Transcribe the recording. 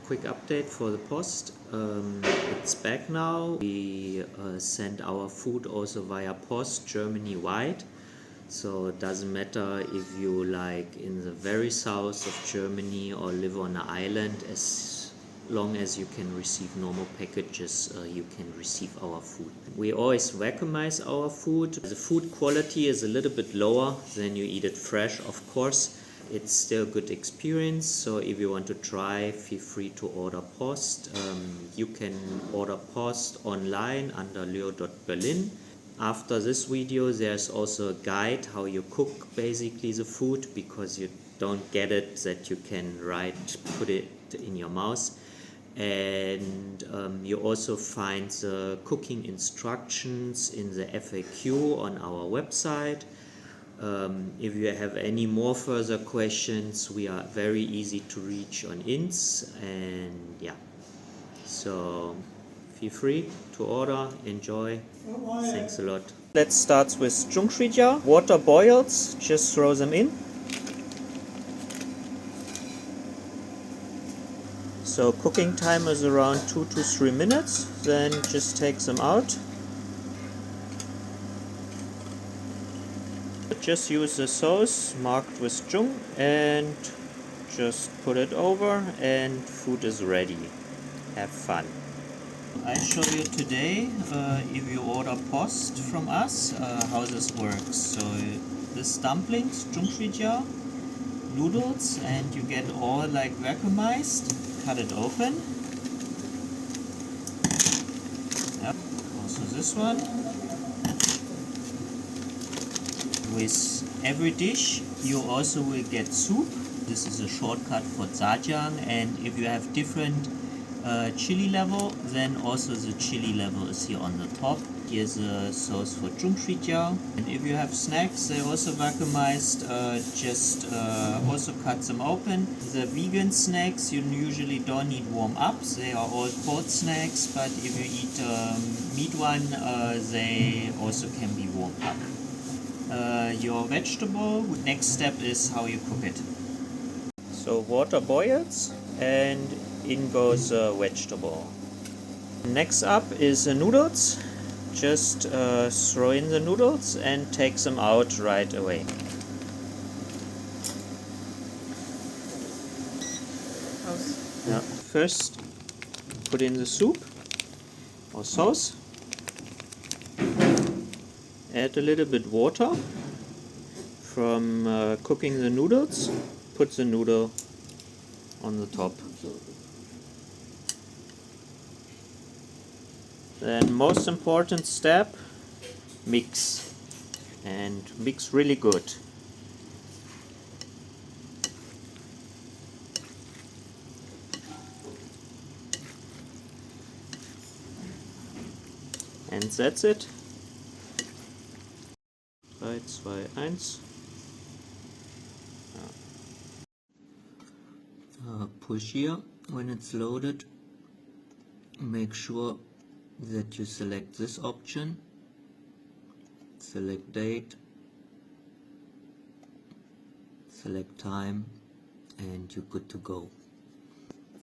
quick update for the post. It's back now. We send our food also via post Germany-wide. So it doesn't matter if you like in the very south of Germany or live on an island, as long as you can receive normal packages, you can receive our food. We always vacuumize our food. The food quality is a little bit lower than you eat it fresh, of course. It's still a good experience, so if you want to try, feel free to order post. You can order post online under LIU.berlin. After this video there's also a guide how you cook basically the food, because you don't get it that you can put it in your mouth. And you also find the cooking instructions in the FAQ on our website. If you have any more further questions, we are very easy to reach on Ins, and yeah, so feel free to order, enjoy. Thanks a lot. Let's start with Zhongshuijiao. Water boils, just throw them in. So cooking time is around 2 to 3 minutes, then just take them out. Just use the sauce marked with Zhong and just put it over and food is ready. Have fun. I show you today, if you order post from us, how this works. So this dumplings, Zhongshuijiao, noodles, and you get all like vacuumized. Cut it open. Yep. Also this one. With every dish you also will get soup. This is a shortcut for zhajiang, and if you have different chili level, then also the chili level is here on the top. Here's the sauce for Zhongshuijiao. And if you have snacks, they also vacuumized, also cut them open. The vegan snacks you usually don't need warm up, they are all cold snacks, but if you eat meat one, they also can be warmed up. Your vegetable, next step is how you cook it. So water boils and in goes vegetable. Next up is the noodles. Just throw in the noodles and take them out right away. Yeah. First put in the soup or sauce. Add a little bit water from cooking the noodles. Put the noodle on the top. Then most important step, mix. And mix really good. And that's it. 3, 2, 1. Push here when it's loaded. Make sure that you select this option. Select date. Select time, and you're good to go.